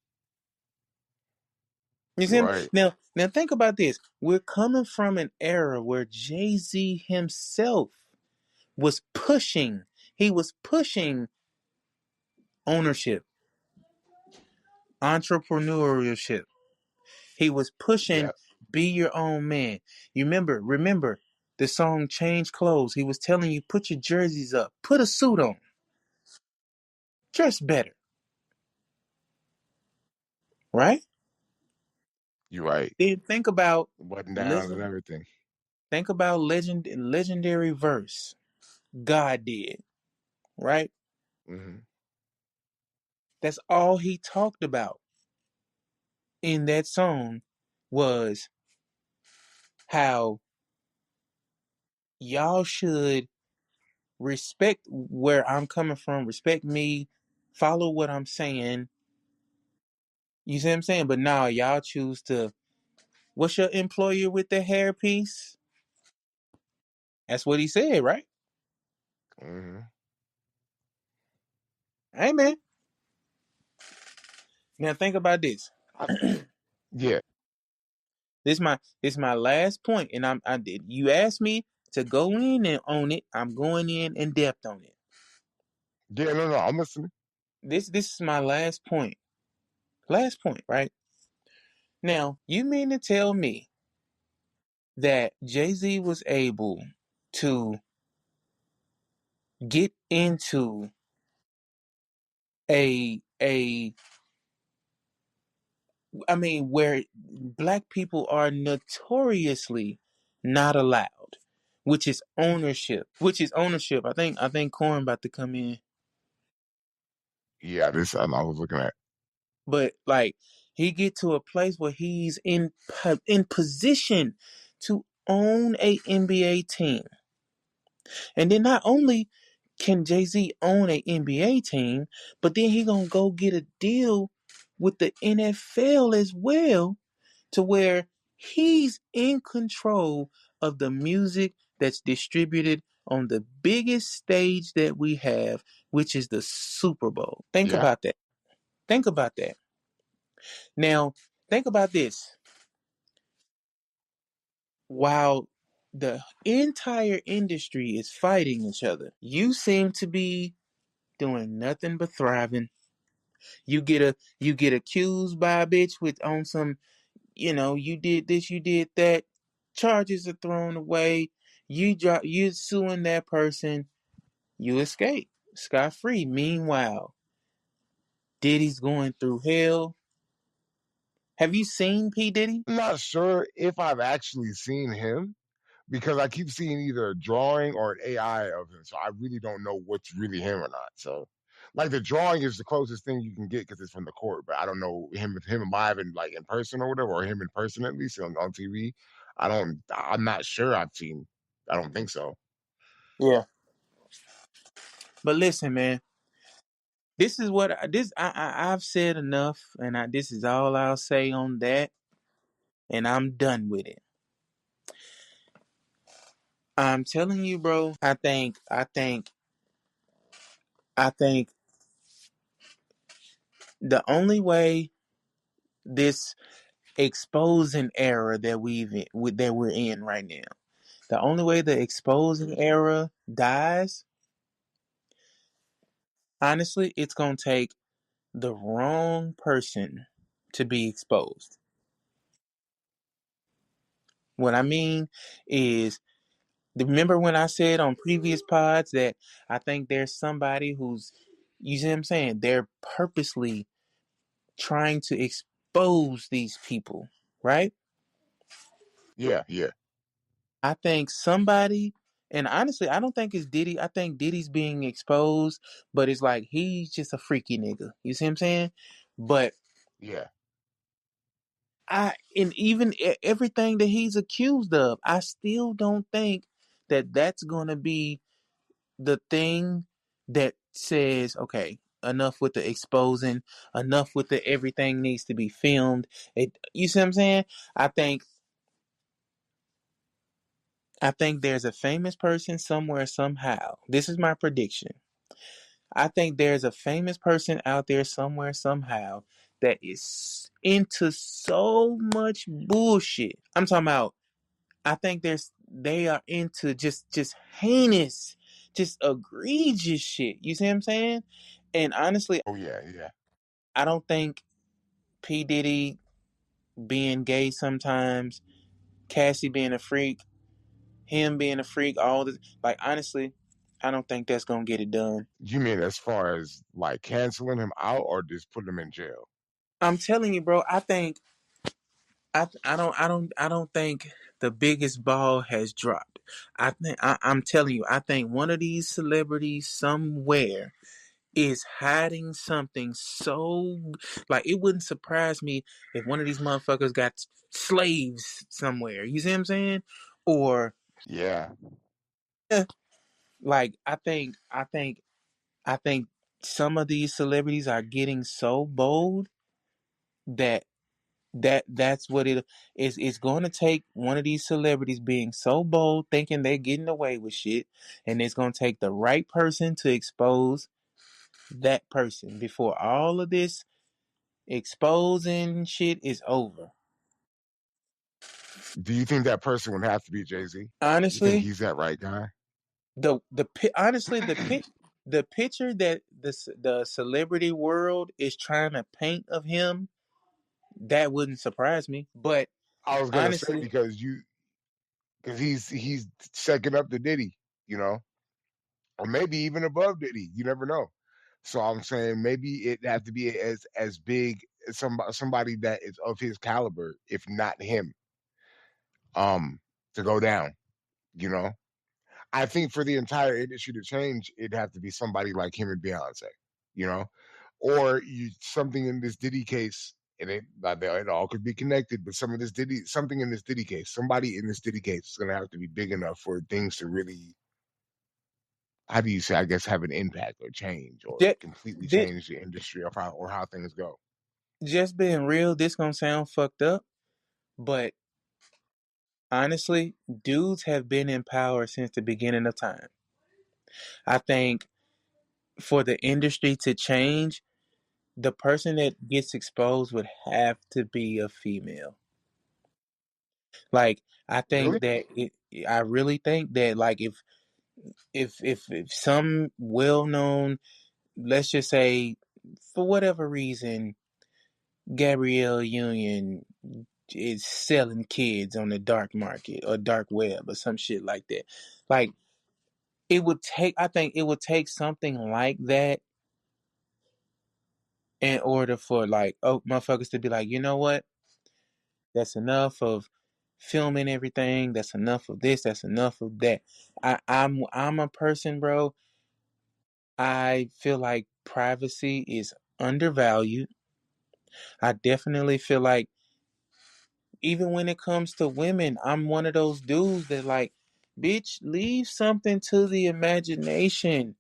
You see You're him? right. Now think about this. We're coming from an era where Jay-Z himself was pushing, he was pushing ownership, entrepreneurship. He was pushing Yeah. be your own man. You remember the song Change Clothes. He was telling you put your jerseys up, put a suit on, dress better, right? You're right. Then Button downs and legend everything. think about legendary verse God did, right? Hmm. That's all he talked about in that song was how y'all should respect where I'm coming from, respect me, follow what I'm saying. You see what I'm saying? But now y'all choose to. What's your employer with the hairpiece? That's what he said, right? Hmm. Hey man. Now think about this. I, yeah. This my last point, and I did. You asked me to go in and on it. I'm going in depth on it. Yeah. No, no. I'm listening. This is my last point. Last point, right? Now, you mean to tell me that Jay-Z was able to get into a I mean where black people are notoriously not allowed, which is ownership. I think Corn about to come in. Yeah. This I was looking at. But like he get to a place where he's in position to own a NBA team. And then not only can Jay-Z own a NBA team, but then he gonna go get a deal with the NFL as well, to where he's in control of the music that's distributed on the biggest stage that we have, which is the Super Bowl. Think Yeah. about that. Think about that. Now, think about this. While the entire industry is fighting each other, you seem to be doing nothing but thriving. You get accused by a bitch with on some, you did this, you did that. Charges are thrown away. You suing that person. You escape scot free. Meanwhile, Diddy's going through hell. Have you seen P Diddy? I'm not sure if I've actually seen him because I keep seeing either a drawing or an AI of him. So I really don't know what's really him or not. So, like the drawing is the closest thing you can get because it's from the court, but I don't know him live and like in person or whatever, or him in person at least on TV. I'm not sure I've seen. I don't think so. Yeah. But listen, man. This is what I've said enough, and this is all I'll say on that, and I'm done with it. I'm telling you, bro. I think the only way this exposing era that we're in right now, the only way the exposing era dies, honestly, it's gonna take the wrong person to be exposed. What I mean is, remember when I said on previous pods that I think there's somebody who's, you see what I'm saying? They're purposely trying to expose these people, right? Yeah, yeah, I think somebody, and honestly, I don't think it's Diddy. I think Diddy's being exposed, but it's like he's just a freaky nigga. You see what I'm saying? But yeah. and even everything that he's accused of, I still don't think that that's going to be the thing that says, okay, enough with the exposing, enough with the everything needs to be filmed. You see what I'm saying? I think I think there's a famous person somewhere somehow. This is my prediction. I think there's a famous person out there somewhere somehow that is into so much bullshit. I'm talking about, I think they are into just heinous, just egregious shit. You see what I'm saying? And honestly, Oh yeah, yeah. I don't think P Diddy being gay sometimes, Cassie being a freak, him being a freak, all this, like, honestly, I don't think that's gonna get it done. You mean as far as like canceling him out or just putting him in jail? I'm telling you, bro. I don't think the biggest ball has dropped. I'm telling you. I think one of these celebrities somewhere is hiding something so, like, it wouldn't surprise me if one of these motherfuckers got slaves somewhere. You see what I'm saying? Or Yeah. eh, like I think some of these celebrities are getting so bold that that's what it is. It's going to take one of these celebrities being so bold, thinking they're getting away with shit, and it's going to take the right person to expose that person before all of this exposing shit is over. Do you think that person would have to be Jay-Z? You think Honestly, he's that right guy? honestly, the picture that the celebrity world is trying to paint of him, that wouldn't surprise me. But I was gonna say honestly, because he's second up to Diddy, you know, or maybe even above Diddy. You never know. So I'm saying maybe it have to be as big as somebody that is of his caliber, if not him, to go down. You know, I think for the entire industry to change, it'd have to be somebody like him and Beyonce. You know, or something in this Diddy case. and it all could be connected. But something in this Diddy case, somebody in this Diddy case is going to have to be big enough for things to really, how do you say, I guess, have an impact or change or Just, completely change the industry of how things go. just being real, this gonna sound fucked up, but honestly, dudes have been in power since the beginning of time. I think for the industry to change, the person that gets exposed would have to be a female. Like I Really? think that I really think that like if some well known, let's just say for whatever reason, Gabrielle Union is selling kids on the dark market or dark web or some shit like that. Like it would take I think it would take something like that in order for like motherfuckers to be like, you know what? That's enough of filming everything. That's enough of this. That's enough of that. I'm a person, bro. I feel like privacy is undervalued. I definitely feel like even when it comes to women, I'm one of those dudes that like, bitch, leave something to the imagination.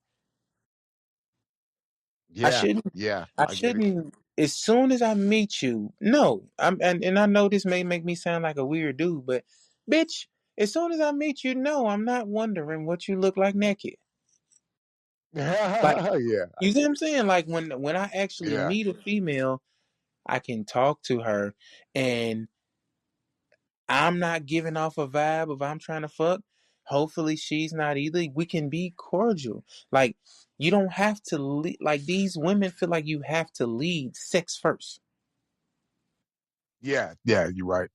I Yeah, shouldn't yeah, I I get it. shouldn't as soon as I meet you, no. And I know this may make me sound like a weird dude, but bitch, as soon as I meet you, no, I'm not wondering what you look like naked. Like Yeah, I you see what get I'm it. saying? Like when I actually Yeah, meet a female, I can talk to her and I'm not giving off a vibe of I'm trying to fuck. Hopefully she's not either. We can be cordial. Like you don't have to lead, like these women feel like you have to lead sex first. yeah, yeah. You're right.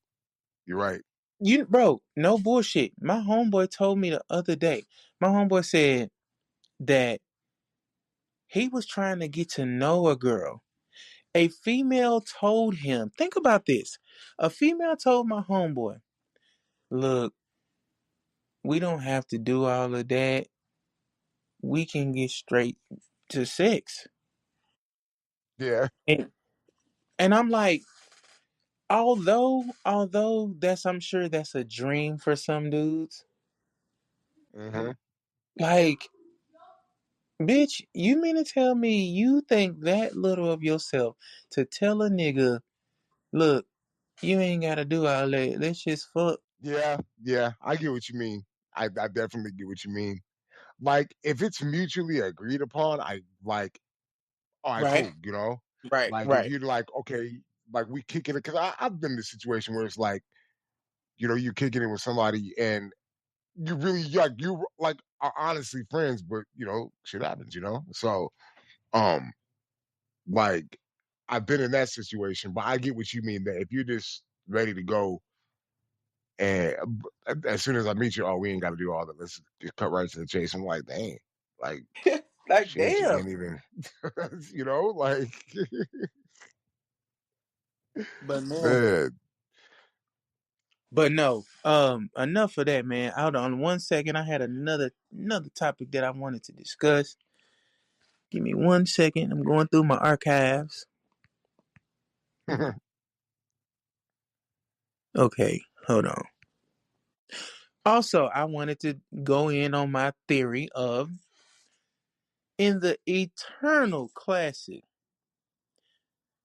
You're right. You bro, no bullshit. My homeboy told me the other day. My homeboy said that he was trying to get to know a girl. A female told him, think about this. A female told my homeboy, look, we don't have to do all of that. We can get straight to sex. Yeah. And and I'm like, although that's I'm sure that's a dream for some dudes, Hmm. like, bitch, you mean to tell me you think that little of yourself to tell a nigga, look, you ain't gotta do all that. Let's just fuck. Yeah, yeah. I get what you mean. I definitely get what you mean. Like if it's mutually agreed upon, I like, all right, Right, cool, you know? right, Like if right. you're like, okay, like we kicking it, because I've been in a situation where it's like, you kicking it with somebody and you really like you like are honestly friends, but shit happens, you know? So um like I've been in that situation, but I get what you mean that if you're just ready to go and as soon as I meet you, oh, we ain't gotta do all that. Let's just cut right to the chase. I'm like, dang, like Like shit, you damn. ain't even like But man, man. but no. Enough of that, man. Hold on 1 second. I had another topic that I wanted to discuss. Give me 1 second. I'm going through my archives. Okay, hold on. Also, I wanted to go in on my theory of in the eternal classic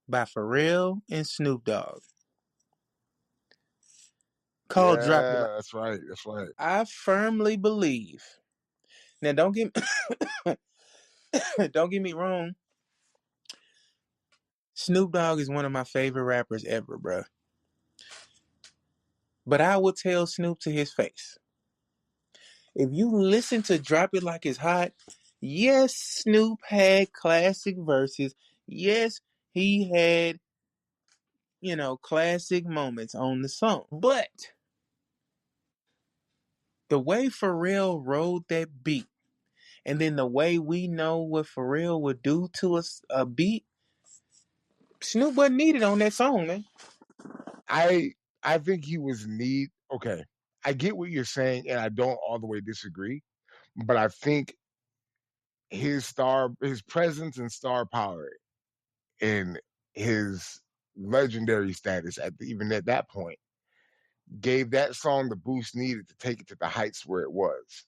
by Pharrell and Snoop Dogg called "Drop It Like." Yeah, that's right. That's right. I firmly believe. Now, don't get don't get me wrong. Snoop Dogg is one of my favorite rappers ever, bro. But I will tell Snoop to his face. If you listen to Drop It Like It's Hot, yes, Snoop had classic verses. Yes, he had, classic moments on the song. But the way Pharrell rode that beat, and then the way we know what Pharrell would do to a beat, Snoop wasn't needed on that song, man. I I think he was neat. Okay, I get what you're saying, and I don't all the way disagree. But I think his presence and star power, and his legendary status even at that point, gave that song the boost needed to take it to the heights where it was.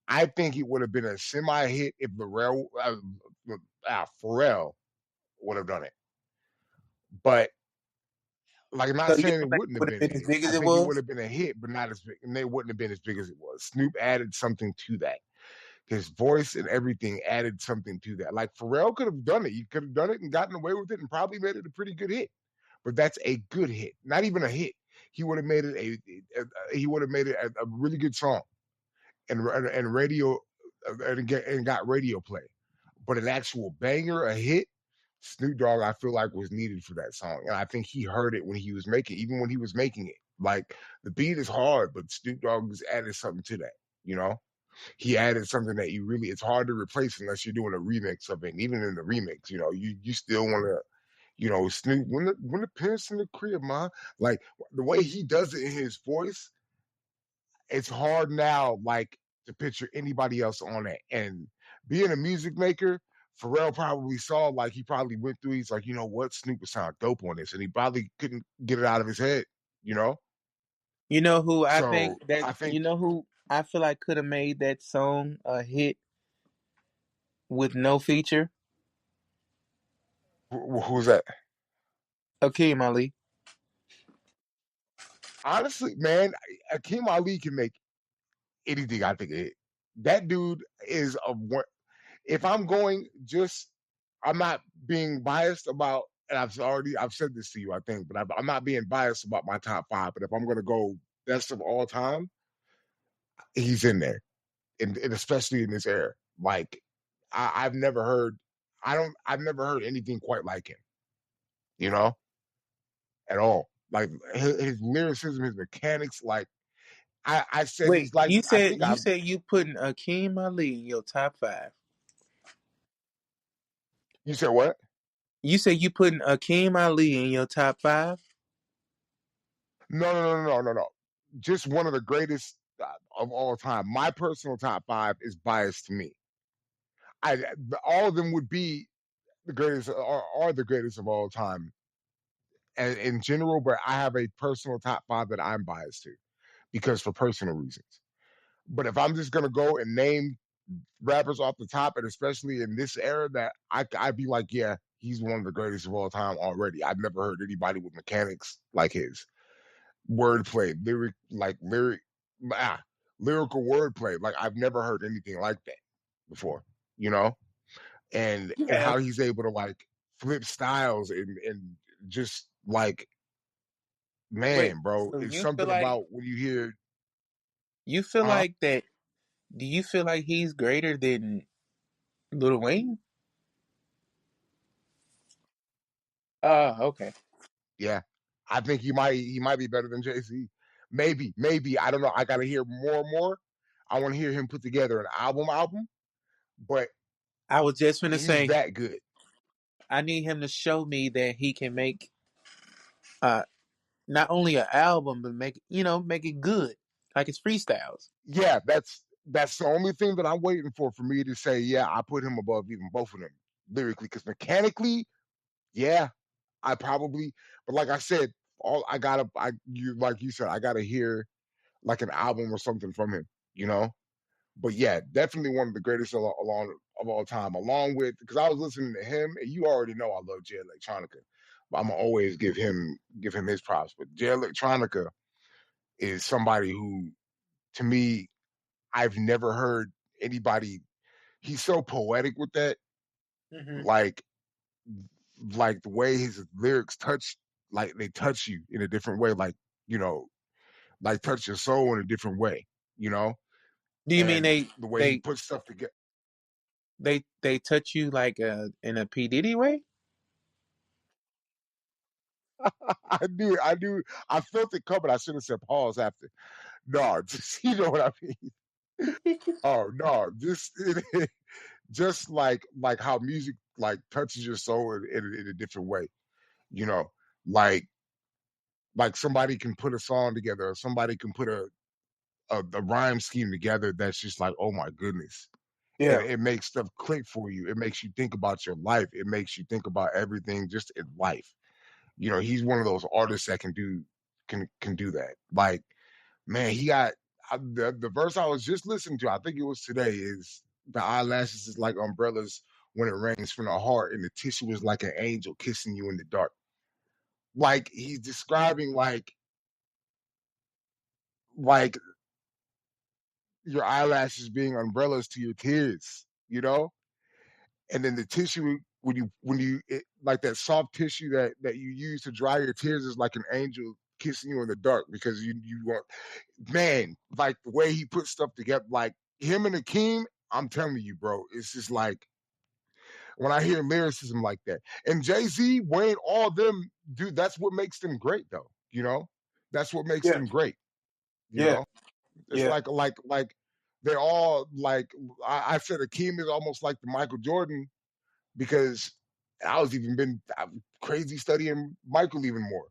I think it would have been a semi hit if Pharrell would have done it. But like, I'm not So you saying don't it think wouldn't it have would have been a been as hit. big as I it think it would was? have been a hit, but not as big, and they wouldn't have been as big as it was. Snoop added something to that. His voice and everything added something to that. Like, Pharrell could have done it. He could have done it and gotten away with it and probably made it a pretty good hit. But that's a good hit, not even a hit. He would have made it he would have made it a really good song and radio and got radio play. But an actual banger, a hit, Snoop Dogg, I feel like was needed for that song, and I think he heard it when he was making, even when he was making it. Like, the beat is hard, but Snoop Dogg has added something to that. You know, he added something that you really, it's hard to replace unless you're doing a remix of it. And even in the remix, you still want to, Snoop, when the parents in the crib, man, like the way he does it in his voice, it's hard now, like, to picture anybody else on it. And being a music maker, Pharrell probably saw, like, he probably went through, he's like, you know what, Snoop would sound dope on this. And he probably couldn't get it out of his head, you know? You know who I So think that I think, you know who I feel like could have made that song a hit with no feature? who's that? Akeem Ali. Honestly, man, Akeem Ali can make anything I think it. That dude is a one. If I'm going, just, I'm not being biased about, and I've said this to you, I think, but I'm not being biased about my top five. But if I'm gonna go best of all time, he's in there, and especially in this era. Like, I've never heard, I've never heard anything quite like him, you know, at all. Like, his lyricism, his mechanics, like, I said, Wait, he's like, you I said think you I've said you putting Akeem Ali in your top five. You said what? You said you putting Akeem Ali in your top five. No, no, no, no, no, no. Just one of the greatest of all time. My personal top five is biased to me. I All of them would be the greatest, are the greatest of all time, and in general. But I have a personal top five that I'm biased to because for personal reasons. But if I'm just gonna go and name rappers off the top, and especially in this era, that I'd be like, yeah, he's one of the greatest of all time already. I've never heard anybody with mechanics like his. Wordplay, ah, lyrical wordplay. Like, I've never heard anything like that before, you know? And Yeah. how he's able to, like, flip styles and just, like, Wait, man, bro, so it's something about when you hear, you feel uh like that? Do you feel like he's greater than Lil Wayne? Okay. yeah, I think he might be better than Jay-Z. Maybe. I don't know. I gotta hear more and more. I want to hear him put together an album, but I was just gonna he's say that good. I need him to show me that he can make uh not only an album but make it good, like his freestyles. Yeah, that's the only thing that I'm waiting for me to say, yeah, I put him above even both of them lyrically, because mechanically, yeah, I probably, but like I said, all I gotta, you like you said, I gotta hear like an album or something from him, you know. But yeah, definitely one of the greatest of all time. Along with, because I was listening to him, and you already know I love Jay Electronica, but I'm gonna always give him his props. But Jay Electronica is somebody who, to me, I've never heard anybody. He's so poetic with that, Hmm. like the way his lyrics touch, like they touch you in a different way, like, you know, like touch your soul in a different way, you know, Do you mean and they the way he they puts stuff together. they touch you like in a P Diddy way? I knew, I felt it coming. I should have said pause after. No, just, you know what I mean. Oh no, just like how music, like, touches your soul in a different way, you know, like somebody can put a song together, or somebody can put a rhyme scheme together that's just like, oh my goodness. And Yeah. it makes stuff click for you. It makes you think about your life. It makes you think about everything just in life, He's one of those artists that can do that. Like, man, the verse I was just listening to, I think it was today, is the eyelashes is like umbrellas when it rains from the heart, and the tissue is like an angel kissing you in the dark. Like he's describing like your eyelashes being umbrellas to your tears, and then the tissue like that soft tissue that you use to dry your tears is like an angel kissing you in the dark because you want, man, like the way he puts stuff together, like him and Akeem. I'm telling you, bro, it's just like when I hear lyricism like that, and Jay-Z, Wayne, all of them, dude, that's what makes them great, though. That's what makes Yeah, them great. You yeah, know, it's yeah. like they're all like, I said Akeem is almost like the Michael Jordan because I was even been crazy studying Michael even more,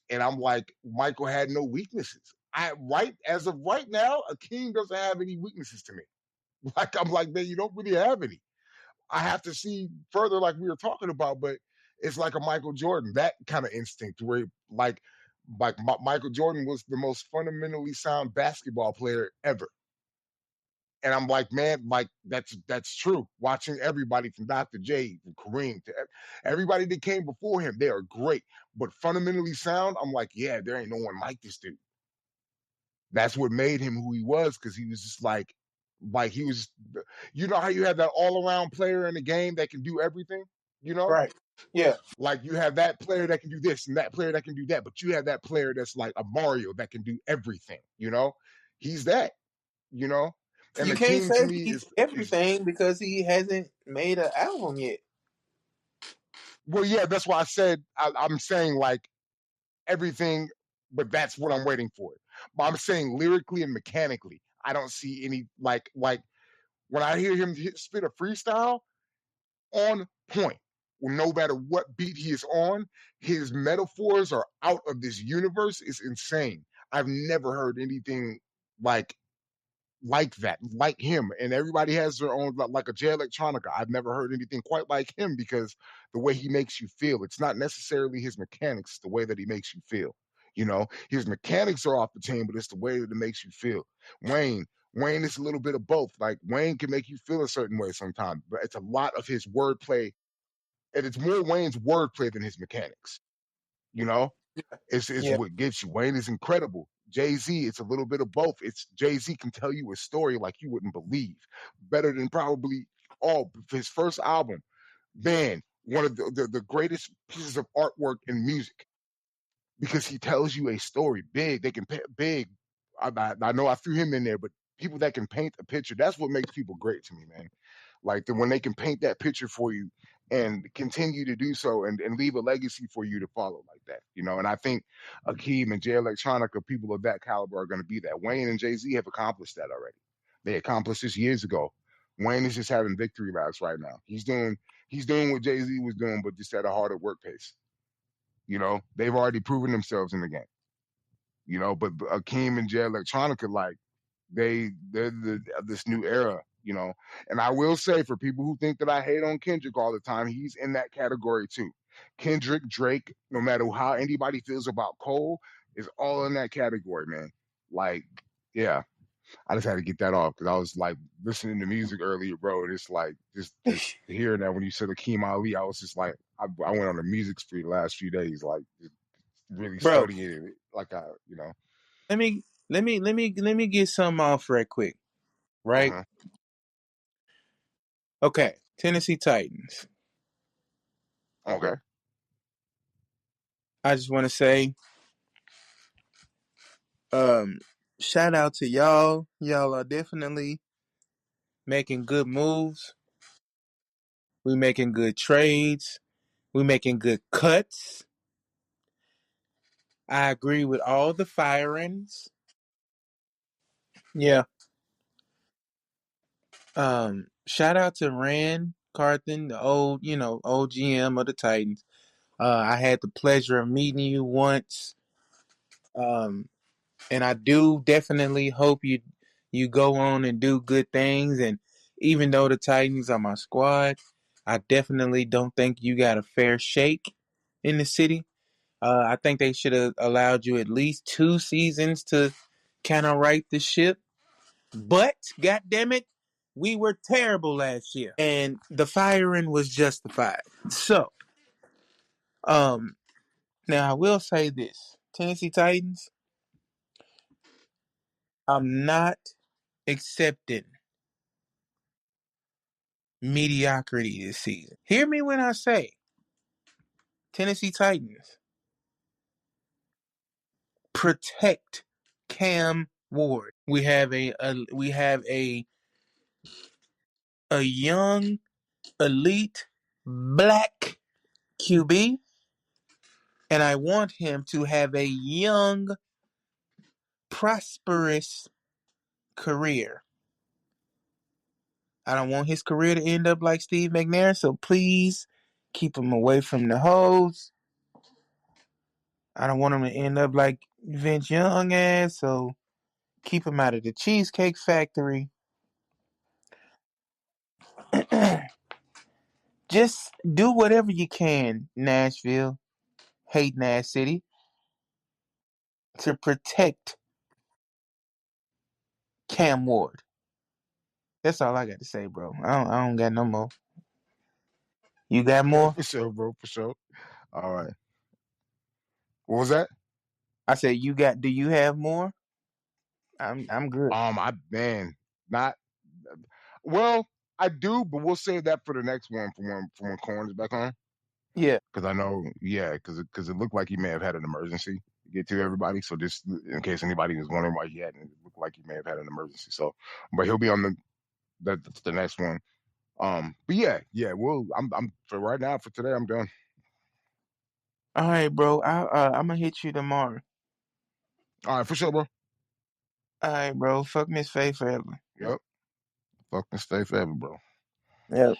and I'm like, Michael had no weaknesses. As of right now, Akeem doesn't have any weaknesses to me. Like I'm like, man, you don't really have any. I have to see further, like we were talking about, but it's like a Michael Jordan, that kind of instinct where Michael Jordan was the most fundamentally sound basketball player ever. And I'm like, man, like that's true. Watching everybody from Dr. J, from Kareem to everybody that came before him, they are great. But fundamentally sound, I'm like, yeah, there ain't no one like this dude. That's what made him who he was, because he was just like he was, how you have that all around player in the game that can do everything, you know? Right. Yeah. Like you have that player that can do this and that player that can do that, but you have that player that's like a Mario that can do everything, He's that, you know? And You the can't king to say me he's is everything because he hasn't made an album yet. well, yeah, that's why I said I'm saying like everything, but that's what I'm waiting for. But I'm saying lyrically and mechanically, I don't see any like when I hear him spit a freestyle, on point. Well, no matter what beat he is on, his metaphors are out of this universe. It's insane. I've never heard anything like that, like him. And everybody has their own, like a Jay Electronica. I've never heard anything quite like him because the way he makes you feel. It's not necessarily his mechanics, it's the way that he makes you feel. His mechanics are off the chain, but it's the way that it makes you feel. Wayne, Wayne is a little bit of both. Like Wayne can make you feel a certain way sometimes, but it's a lot of his wordplay, and it's more Wayne's wordplay than his mechanics. You know, it's Yeah. what gets you. Wayne is incredible. Jay-Z, it's a little bit of both. It's Jay-Z can tell you a story like you wouldn't believe, better than probably all his first album. Man, one of the greatest pieces of artwork in music because he tells you a story big. They can pay big. I know I threw him in there, but people that can paint a picture, that's what makes people great to me, man. Like when they can paint that picture for you and continue to do so and leave a legacy for you to follow like that, And I think Akeem and Jay Electronica, people of that caliber, are going to be that. Wayne and Jay Z have accomplished that already. They accomplished this years ago. Wayne is just having victory laps right now. He's doing what Jay Z was doing, but just at a harder work pace. They've already proven themselves in the game. But Akeem and Jay Electronica, like they're this new era, And I will say, for people who think that I hate on Kendrick all the time, he's in that category too. Kendrick, Drake, no matter how anybody feels about Cole, is all in that category, man. Like, yeah, I just had to get that off because I was like listening to music earlier, bro. And it's like just hearing that when you said Akeem Ali, I was just like, I went on a music spree the last few days, like just really Bro, studying it, like I. let me get some off right quick. Right? Uh-huh. Okay. Tennessee Titans. Okay. I just want to say, um, shout out to y'all. Y'all are definitely making good moves. We making good trades. We making good cuts. I agree with all the firings. Yeah. Shout out to Rand Carthen, the old GM of the Titans. I had the pleasure of meeting you once. Um, and I do definitely hope you go on and do good things. And even though the Titans are my squad, I definitely don't think you got a fair shake in the city. I think they should have allowed you at least 2 seasons to kind of right the ship. But God damn it, we were terrible last year, and the firing was justified. So, um, now I will say this: Tennessee Titans, I'm not accepting mediocrity this season. Hear me when I say Tennessee Titans, protect Cam Ward. We have a young elite black QB, and I want him to have a young, prosperous career. I don't want his career to end up like Steve McNair, so please keep him away from the hoes. I don't want him to end up like Vince Young ass, so keep him out of the Cheesecake Factory. Just do whatever you can, Nashville, hate Nash City, to protect Cam Ward. That's all I got to say, bro. I don't got no more. You got more? For sure, bro. For sure. All right. What was that? I said you got. Do you have more? I'm good. I man, not well. I do, but we'll save that for the next one for when Corn is back on. Yeah. Because I know, yeah, because it looked like he may have had an emergency to get to everybody. So just in case anybody was wondering why he hadn't, it looked like he may have had an emergency. So, but he'll be on that's the next one. But yeah, yeah. Well, I'm for right now for today. I'm done. All right, bro. I'm gonna hit you tomorrow. All right, for sure, bro. All right, bro. Fuck Miss Faye forever. Yep. Fucking stay forever, bro. Yep.